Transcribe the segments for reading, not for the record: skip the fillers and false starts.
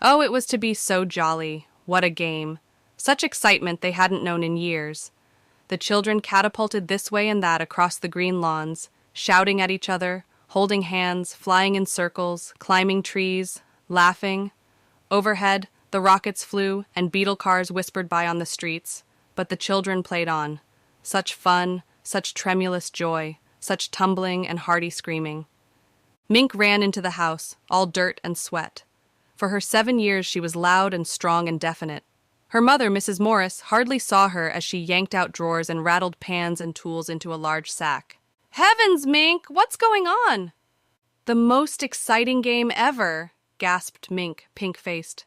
Oh, it was to be so jolly. What a game. Such excitement they hadn't known in years. The children catapulted this way and that across the green lawns, shouting at each other, holding hands, flying in circles, climbing trees, laughing. Overhead, the rockets flew and beetle cars whispered by on the streets, but the children played on. Such fun, such tremulous joy, such tumbling and hearty screaming. Mink ran into the house, all dirt and sweat. For her 7 years she was loud and strong and definite. Her mother, Mrs. Morris, hardly saw her as she yanked out drawers and rattled pans and tools into a large sack. "Heavens, Mink, what's going on?" "The most exciting game ever," gasped Mink, pink-faced.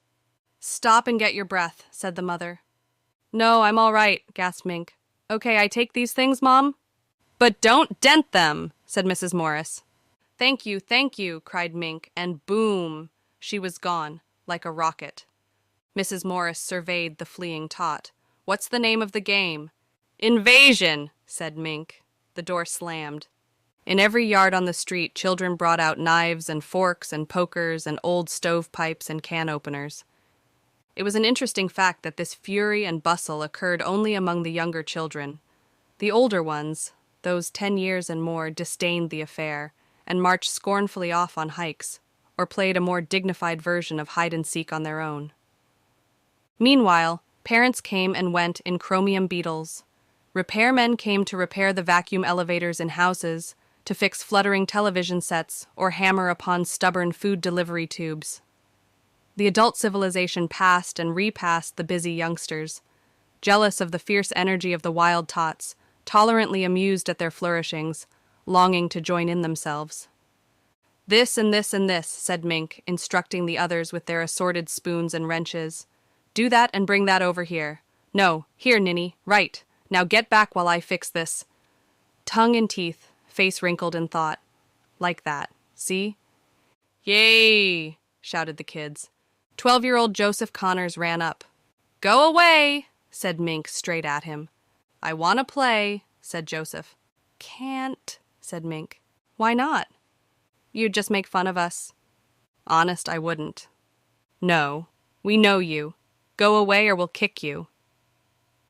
"Stop and get your breath," said the mother. "No, I'm all right," gasped Mink. "Okay, I take these things, Mom?" "But don't dent them," said Mrs. Morris. Thank you," cried Mink, and boom! She was gone, like a rocket. Mrs. Morris surveyed the fleeing tot. "What's the name of the game?" "Invasion," said Mink. The door slammed. In every yard on the street, children brought out knives and forks and pokers and old stovepipes and can openers. It was an interesting fact that this fury and bustle occurred only among the younger children. The older ones, those 10 years and more, disdained the affair and marched scornfully off on hikes, or played a more dignified version of hide-and-seek on their own. Meanwhile, parents came and went in chromium beetles. Repairmen came to repair the vacuum elevators in houses, to fix fluttering television sets, or hammer upon stubborn food delivery tubes. The adult civilization passed and repassed the busy youngsters, jealous of the fierce energy of the wild tots, tolerantly amused at their flourishings, longing to join in themselves. "This and this and this," said Mink, instructing the others with their assorted spoons and wrenches. "Do that and bring that over here. No, here, Ninny, right. Now get back while I fix this." Tongue in teeth, face wrinkled in thought. Like that, see? "Yay!" shouted the kids. 12-year-old Joseph Connors ran up. "Go away," said Mink straight at him. "I want to play," said Joseph. "Can't," said Mink. "Why not?" "You'd just make fun of us." "Honest, I wouldn't." "No, we know you. Go away or we'll kick you."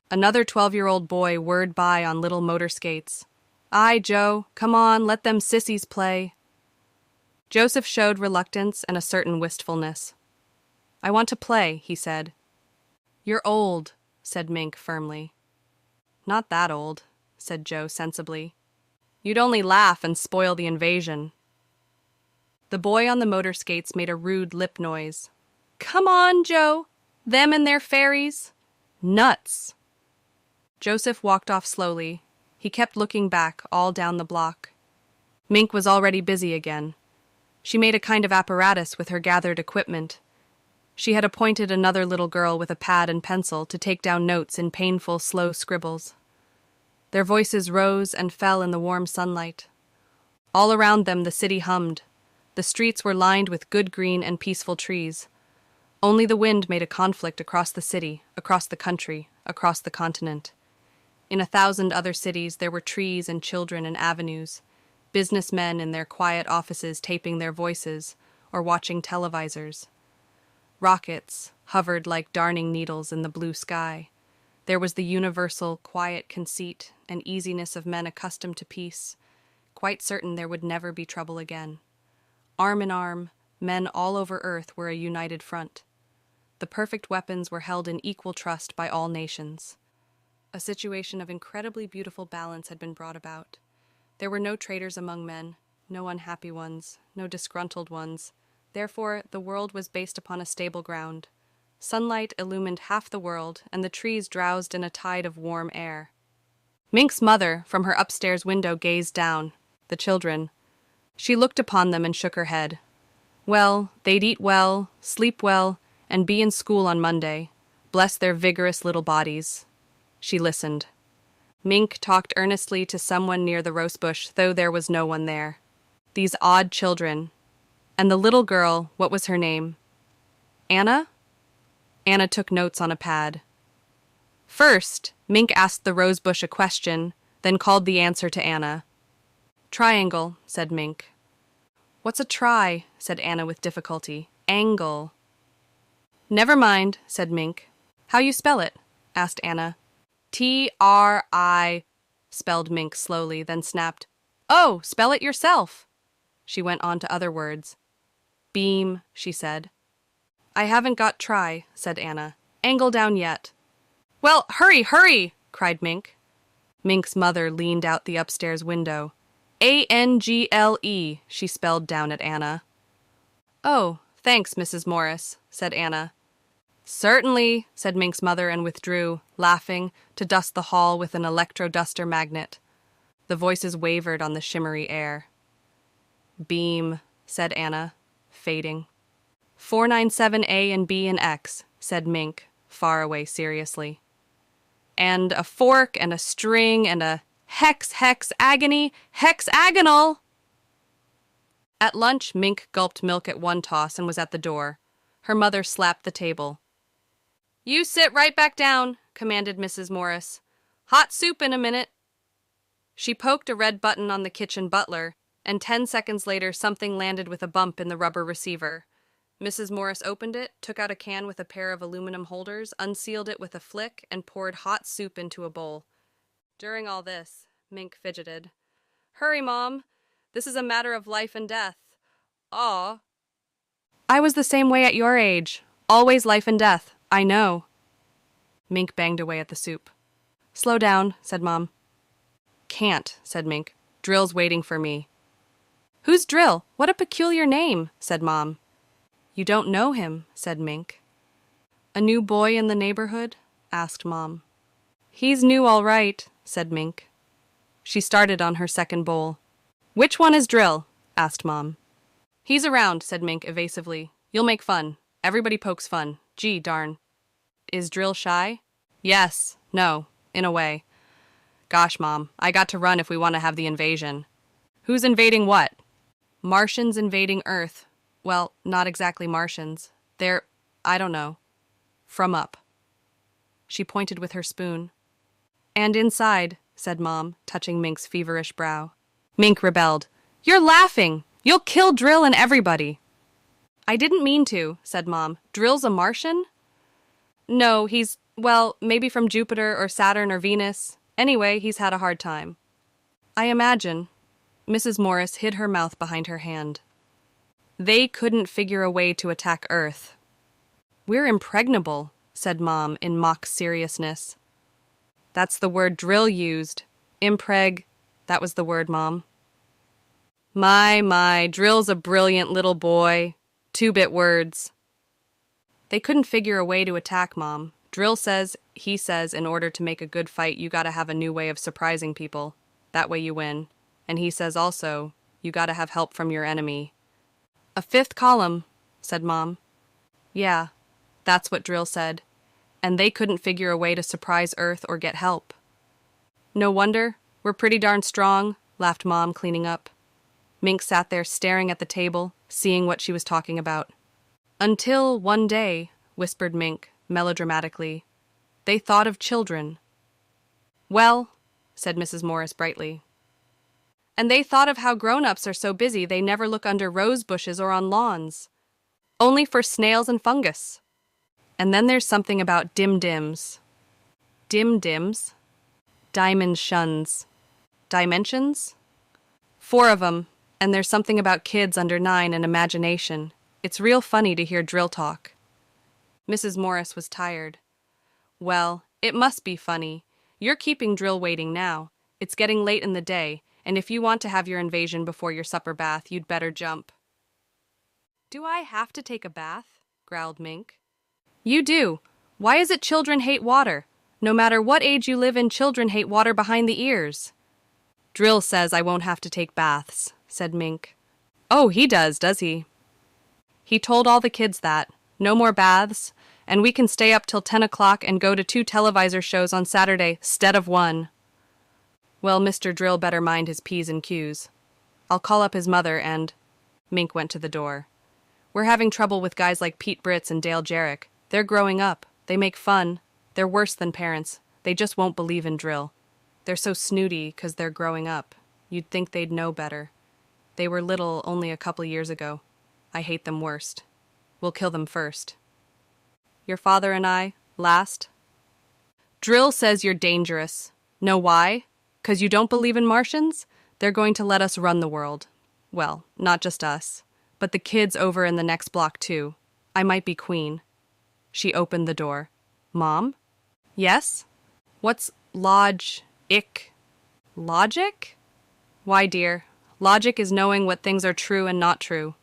Another 12-year-old boy whirred by on little motor skates. "Aye, Joe, come on, let them sissies play." Joseph showed reluctance and a certain wistfulness. "I want to play," he said. "You're old," said Mink firmly. "Not that old," said Joe sensibly. "You'd only laugh and spoil the invasion." The boy on the motor skates made a rude lip noise. "Come on, Joe! Them and their fairies! Nuts!" Joseph walked off slowly. He kept looking back, all down the block. Mink was already busy again. She made a kind of apparatus with her gathered equipment. She had appointed another little girl with a pad and pencil to take down notes in painful, slow scribbles. Their voices rose and fell in the warm sunlight. All around them the city hummed. The streets were lined with good green and peaceful trees. Only the wind made a conflict across the city, across the country, across the continent. In 1,000 other cities there were trees and children and avenues, businessmen in their quiet offices taping their voices or watching televisors. Rockets hovered like darning needles in the blue sky. There was the universal quiet conceit and easiness of men accustomed to peace, quite certain there would never be trouble again. Arm in arm, men all over Earth were a united front. The perfect weapons were held in equal trust by all nations. A situation of incredibly beautiful balance had been brought about. There were no traitors among men, no unhappy ones, no disgruntled ones. Therefore, the world was based upon a stable ground. Sunlight illumined half the world, and the trees drowsed in a tide of warm air. Mink's mother, from her upstairs window, gazed down. The children. She looked upon them and shook her head. Well, they'd eat well, sleep well, and be in school on Monday. Bless their vigorous little bodies. She listened. Mink talked earnestly to someone near the rosebush, though there was no one there. These odd children. And the little girl, what was her name? Anna? Anna took notes on a pad. First, Mink asked the rosebush a question, then called the answer to Anna. "Triangle," said Mink. "What's a try?" said Anna with difficulty. "Angle." Never mind, said Mink. How you spell it? Asked Anna. T-R-I, spelled Mink slowly, then snapped. Oh, spell it yourself. She went on to other words. Beam, she said. I haven't got try, said Anna. Angle down yet. Well, hurry, hurry, cried Mink. Mink's mother leaned out the upstairs window. A-N-G-L-E, she spelled down at Anna. Oh, thanks, Mrs. Morris, said Anna. Certainly, said Mink's mother and withdrew, laughing, to dust the hall with an electro-duster magnet. The voices wavered on the shimmery air. Beam, said Anna, fading. 497A and B and X, said Mink, far away seriously. And a fork and a string and a hex, agony, hexagonal! At lunch, Mink gulped milk at one toss and was at the door. Her mother slapped the table. You sit right back down, commanded Mrs. Morris. Hot soup in a minute. She poked a red button on the kitchen butler, and 10 seconds later something landed with a bump in the rubber receiver. Mrs. Morris opened it, took out a can with a pair of aluminum holders, unsealed it with a flick, and poured hot soup into a bowl. During all this, Mink fidgeted. Hurry, Mom. This is a matter of life and death. Aw. I was the same way at your age. Always life and death. I know. Mink banged away at the soup. Slow down, said Mom. Can't, said Mink. Drill's waiting for me. Who's Drill? What a peculiar name, said Mom. You don't know him, said Mink. A new boy in the neighborhood? Asked Mom. He's new all right, said Mink. She started on her second bowl. Which one is Drill? Asked Mom. He's around, said Mink evasively. You'll make fun. Everybody pokes fun. Gee, darn. Is Drill shy? Yes. No. In a way. Gosh, Mom, I got to run if we want to have the invasion. Who's invading what? Martians invading Earth. Well, not exactly Martians. They're, I don't know. From up. She pointed with her spoon. And inside, said Mom, touching Mink's feverish brow. Mink rebelled. You're laughing! You'll kill Drill and everybody. I didn't mean to, said Mom. Drill's a Martian? No, he's, well, maybe from Jupiter or Saturn or Venus. Anyway, he's had a hard time. I imagine. Mrs. Morris hid her mouth behind her hand. They couldn't figure a way to attack Earth. We're impregnable, said Mom in mock seriousness. That's the word Drill used. That was the word, Mom. My, Drill's a brilliant little boy. 2-bit words. They couldn't figure a way to attack, Mom. Drill says, he says, in order to make a good fight, you gotta have a new way of surprising people. That way you win. And he says also, you gotta have help from your enemy. A 5th column, said Mom. Yeah, that's what Drill said. And they couldn't figure a way to surprise Earth or get help. No wonder. We're pretty darn strong, laughed Mom, cleaning up. Mink sat there staring at the table, seeing what she was talking about. Until one day, whispered Mink, melodramatically, they thought of children. Well, said Mrs. Morris brightly. And they thought of how grown-ups are so busy they never look under rose bushes or on lawns. Only for snails and fungus. And then there's something about dim-dims. Dim-dims? Dimensions. Dimensions? 4 of 'em, and there's something about kids under 9 and imagination. It's real funny to hear Drill talk. Mrs. Morris was tired. Well, it must be funny. You're keeping Drill waiting now. It's getting late in the day, and if you want to have your invasion before your supper bath, you'd better jump. Do I have to take a bath? Growled Mink. You do. Why is it children hate water? No matter what age you live in, children hate water behind the ears. Drill says I won't have to take baths, said Mink. Oh, he does he? He told all the kids that. No more baths, and we can stay up till 10 o'clock and go to 2 televisor shows on Saturday, 'stead of 1. Well, Mr. Drill better mind his P's and Q's. I'll call up his mother and... Mink went to the door. We're having trouble with guys like Pete Britz and Dale Jarrick. They're growing up. They make fun. They're worse than parents. They just won't believe in Drill. They're so snooty 'cause they're growing up. You'd think they'd know better. They were little only a couple years ago. I hate them worst. We'll kill them first. your father and I, last. Drill says you're dangerous. Know why? 'Cause you don't believe in Martians? They're going to let us run the world. Well, not just us, but the kids over in the next block too. I might be queen. She opened the door. Mom? Yes? What's Logic? Why, dear, logic is knowing what things are true and not true.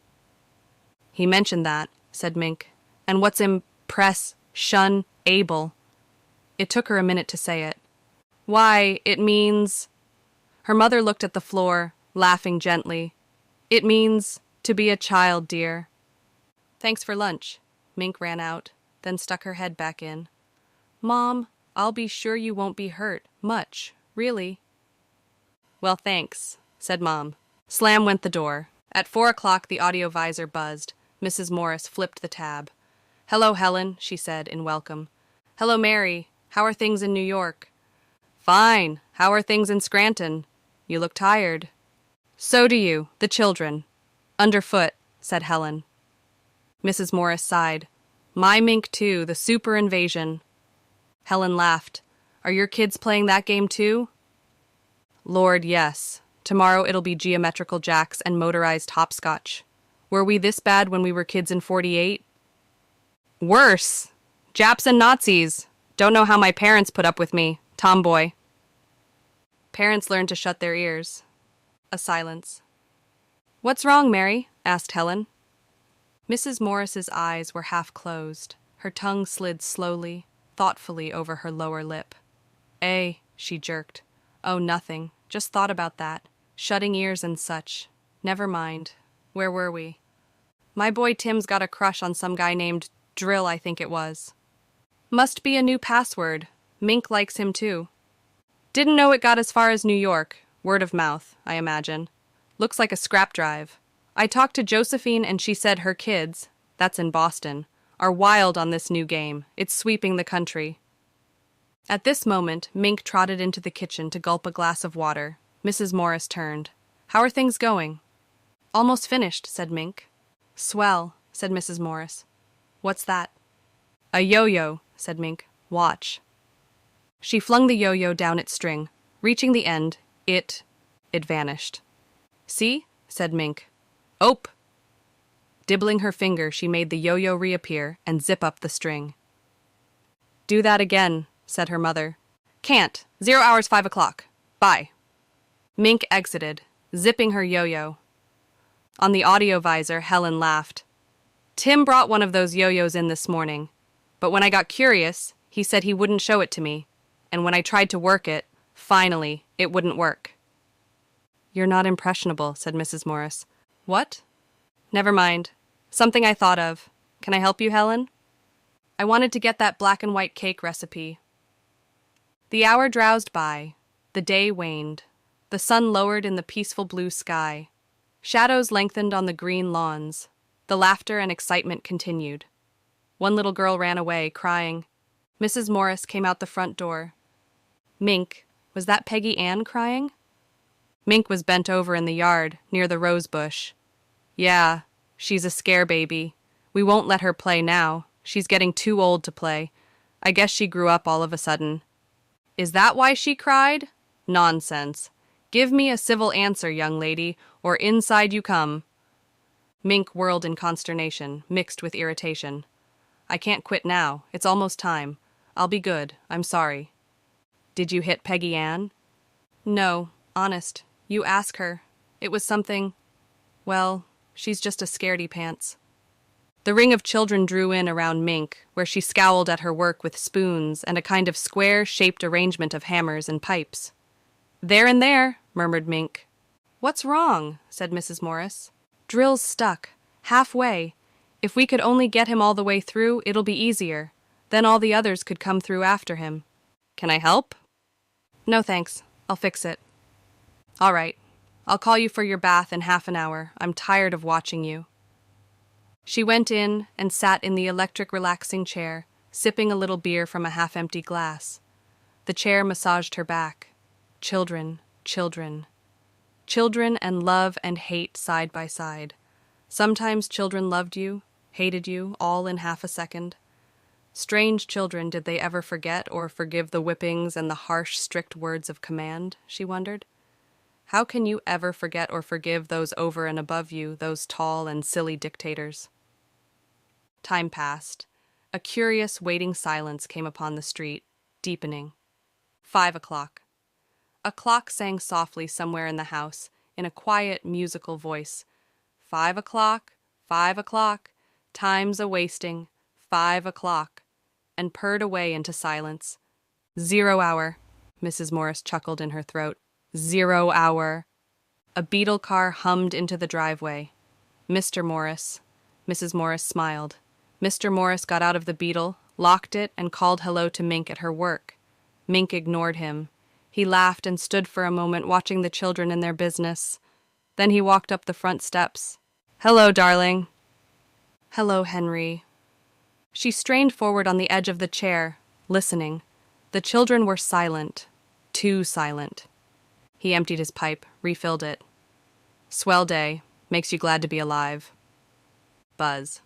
He mentioned that, said Mink. And what's able? It took her a minute to say it. Why, it means... Her mother looked at the floor, laughing gently. It means to be a child, dear. Thanks for lunch. Mink ran out, then stuck her head back in. Mom, I'll be sure you won't be hurt. Much, really. Well, thanks, said Mom. Slam went the door. At 4 o'clock, the audio visor buzzed. Mrs. Morris flipped the tab. Hello, Helen, she said in welcome. Hello, Mary. How are things in New York? Fine. How are things in Scranton? You look tired. So do you, the children. Underfoot, said Helen. Mrs. Morris sighed. My Mink too, the super invasion. Helen laughed. Are your kids playing that game too? Lord, yes. Tomorrow it'll be geometrical jacks and motorized hopscotch. Were we this bad when we were kids in 48? Worse. Japs and Nazis. Don't know how my parents put up with me. Tomboy. Parents learn to shut their ears. A silence. What's wrong, Mary? Asked Helen. Mrs. Morris's eyes were half closed. Her tongue slid slowly, thoughtfully over her lower lip. She jerked. Oh, nothing. Just thought about that. Shutting ears and such. Never mind. Where were we? My boy Tim's got a crush on some guy named Drill, I think it was. Must be a new password. Mink likes him too. Didn't know it got as far as New York. Word of mouth, I imagine. Looks like a scrap drive. I talked to Josephine and she said her kids, that's in Boston, are wild on this new game. It's sweeping the country. At this moment, Mink trotted into the kitchen to gulp a glass of water. Mrs. Morris turned. How are things going? Almost finished, said Mink. Swell, said Mrs. Morris. What's that? A yo-yo, said Mink. Watch. She flung the yo-yo down its string. Reaching the end, it vanished. See? Said Mink. Ope! Dibbling her finger, she made the yo-yo reappear and zip up the string. Do that again, said her mother. Can't. 0 hours 5 o'clock. Bye. Mink exited, zipping her yo-yo. On the audio visor, Helen laughed. Tim brought one of those yo-yos in this morning, but when I got curious, he said he wouldn't show it to me, and when I tried to work it, finally, it wouldn't work. You're not impressionable, said Mrs. Morris. What? Never mind. Something I thought of. Can I help you, Helen? I wanted to get that black and white cake recipe. The hour drowsed by. The day waned. The sun lowered in the peaceful blue sky. Shadows lengthened on the green lawns. The laughter and excitement continued. One little girl ran away, crying. Mrs. Morris came out the front door. Mink, was that Peggy Ann crying? Mink was bent over in the yard, near the rose bush. Yeah, she's a scare baby. We won't let her play now. She's getting too old to play. I guess she grew up all of a sudden. Is that why she cried? Nonsense. Give me a civil answer, young lady, or inside you come. Mink whirled in consternation, mixed with irritation. I can't quit now. It's almost time. I'll be good. I'm sorry. Did you hit Peggy Ann? No, honest. You ask her. It was something... Well, she's just a scaredy pants. The ring of children drew in around Mink, where she scowled at her work with spoons and a kind of square-shaped arrangement of hammers and pipes. There and there, murmured Mink. What's wrong? Said Mrs. Morris. Drill's stuck. Halfway. If we could only get him all the way through, it'll be easier. Then all the others could come through after him. Can I help? No thanks. I'll fix it. All right. I'll call you for your bath in half an hour. I'm tired of watching you. She went in and sat in the electric relaxing chair, sipping a little beer from a half-empty glass. The chair massaged her back. Children, children. Children and love and hate side by side. Sometimes children loved you, hated you, all in half a second. Strange children, did they ever forget or forgive the whippings and the harsh, strict words of command, she wondered. How can you ever forget or forgive those over and above you, those tall and silly dictators? Time passed. A curious, waiting silence came upon the street, deepening. 5 o'clock. A clock sang softly somewhere in the house, in a quiet, musical voice. 5 o'clock, 5 o'clock, time's a-wasting, 5 o'clock, and purred away into silence. 0 hour, Mrs. Morris chuckled in her throat. 0 hour. A beetle car hummed into the driveway. Mr. Morris. Mrs. Morris smiled. Mr. Morris got out of the beetle, locked it, and called hello to Mink at her work. Mink ignored him. He laughed and stood for a moment watching the children in their business. Then he walked up the front steps. "Hello, darling." "Hello, Henry." She strained forward on the edge of the chair, listening. The children were silent. Too silent. He emptied his pipe, refilled it. "Swell day. Makes you glad to be alive." Buzz.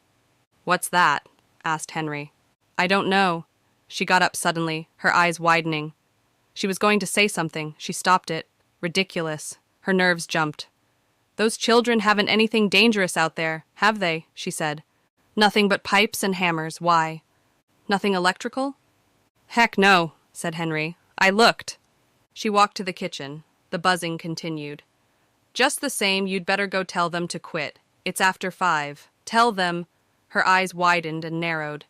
"What's that?" asked Henry. "I don't know." She got up suddenly, her eyes widening. She was going to say something. She stopped it. Ridiculous. Her nerves jumped. "Those children haven't anything dangerous out there, have they?" she said. "Nothing but pipes and hammers. Why? Nothing electrical?" "Heck no," said Henry. "I looked." She walked to the kitchen. The buzzing continued. "Just the same, you'd better go tell them to quit. It's after 5. Tell them—" Her eyes widened and narrowed.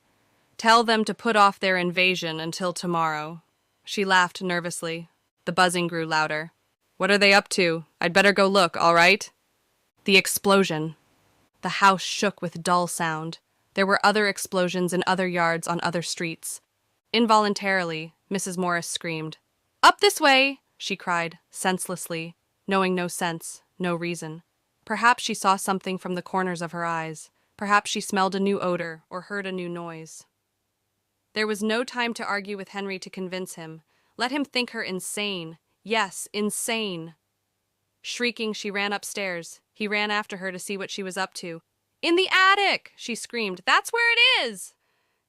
"Tell them to put off their invasion until tomorrow." She laughed nervously. The buzzing grew louder. "What are they up to? I'd better go look, all right?" The explosion. The house shook with dull sound. There were other explosions in other yards on other streets. Involuntarily, Mrs. Morris screamed. "Up this way!" she cried, senselessly, knowing no sense, no reason. Perhaps she saw something from the corners of her eyes. Perhaps she smelled a new odor or heard a new noise. There was no time to argue with Henry to convince him. Let him think her insane. Yes, insane. Shrieking, she ran upstairs. He ran after her to see what she was up to. "In the attic!" she screamed. "That's where it is!"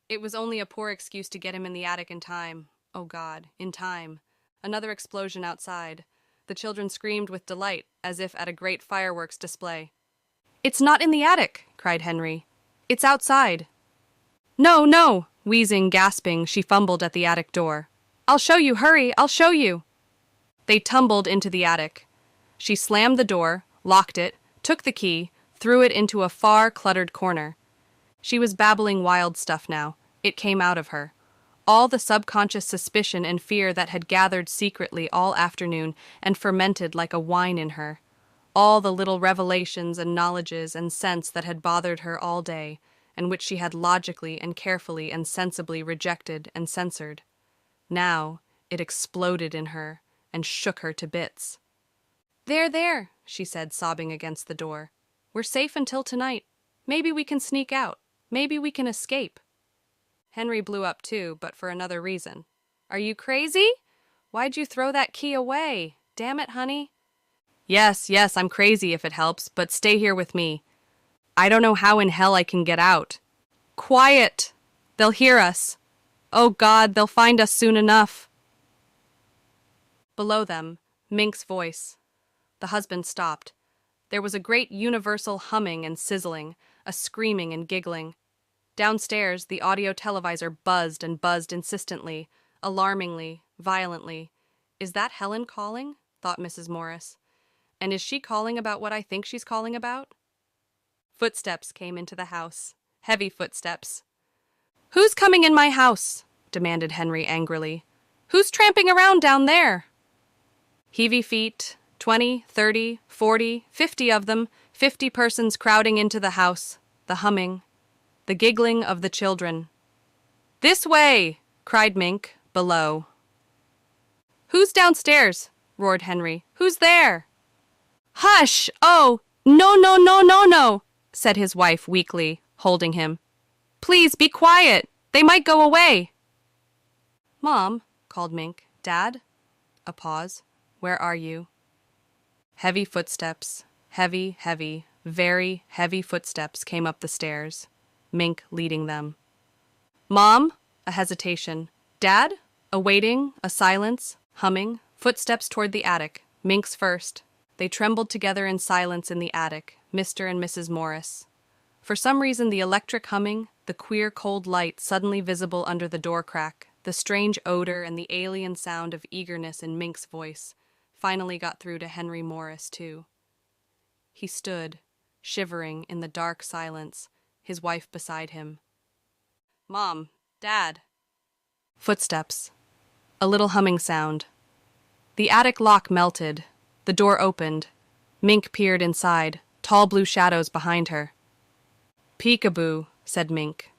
It was only a poor excuse to get him in the attic in time. Oh God, in time. Another explosion outside. The children screamed with delight, as if at a great fireworks display. "It's not in the attic!" cried Henry. "It's outside." "No, no!" Wheezing, gasping, she fumbled at the attic door. "I'll show you, hurry, I'll show you!" They tumbled into the attic. She slammed the door, locked it, took the key, threw it into a far, cluttered corner. She was babbling wild stuff now. It came out of her. All the subconscious suspicion and fear that had gathered secretly all afternoon and fermented like a wine in her. All the little revelations and knowledges and sense that had bothered her all day, and which she had logically and carefully and sensibly rejected and censored. Now it exploded in her and shook her to bits. "There, there," she said, sobbing against the door. "We're safe until tonight. Maybe we can sneak out. Maybe we can escape." Henry blew up too, but for another reason. "Are you crazy? Why'd you throw that key away? Damn it, honey." Yes, I'm crazy if it helps, but stay here with me. I don't know how in hell I can get out." "Quiet! They'll hear us. Oh God, they'll find us soon enough." Below them, Mink's voice. The husband stopped. There was a great universal humming and sizzling, a screaming and giggling. Downstairs, the audio televisor buzzed and buzzed insistently, alarmingly, violently. "Is that Helen calling?" thought Mrs. Morris. "And is she calling about what I think she's calling about?" Footsteps came into the house. Heavy footsteps. "Who's coming in my house?" demanded Henry angrily. "Who's tramping around down there?" Heavy feet, 20, 30, 40, 50 of them, 50 persons crowding into the house. The humming. The giggling of the children. "This way!" cried Mink, below. "Who's downstairs?" roared Henry. "Who's there?" "Hush! Oh, no, no, no, no, no!" said his wife weakly, holding him. "Please be quiet. They might go away." "Mom," called Mink. "Dad?" A pause. "Where are you?" Heavy footsteps, heavy, very heavy footsteps came up the stairs, Mink leading them. "Mom, A hesitation. Dad? A waiting, a silence, humming, footsteps toward the attic, Mink's first. They trembled together in silence in the attic, Mr. and Mrs. Morris. For some reason, the electric humming, the queer cold light suddenly visible under the door crack, the strange odor and the alien sound of eagerness in Mink's voice finally got through to Henry Morris, too. He stood, shivering in the dark silence, his wife beside him. Mom, Dad. Footsteps. A little humming sound. The attic lock melted. The door opened. Mink peered inside, tall blue shadows behind her. Peekaboo, said Mink.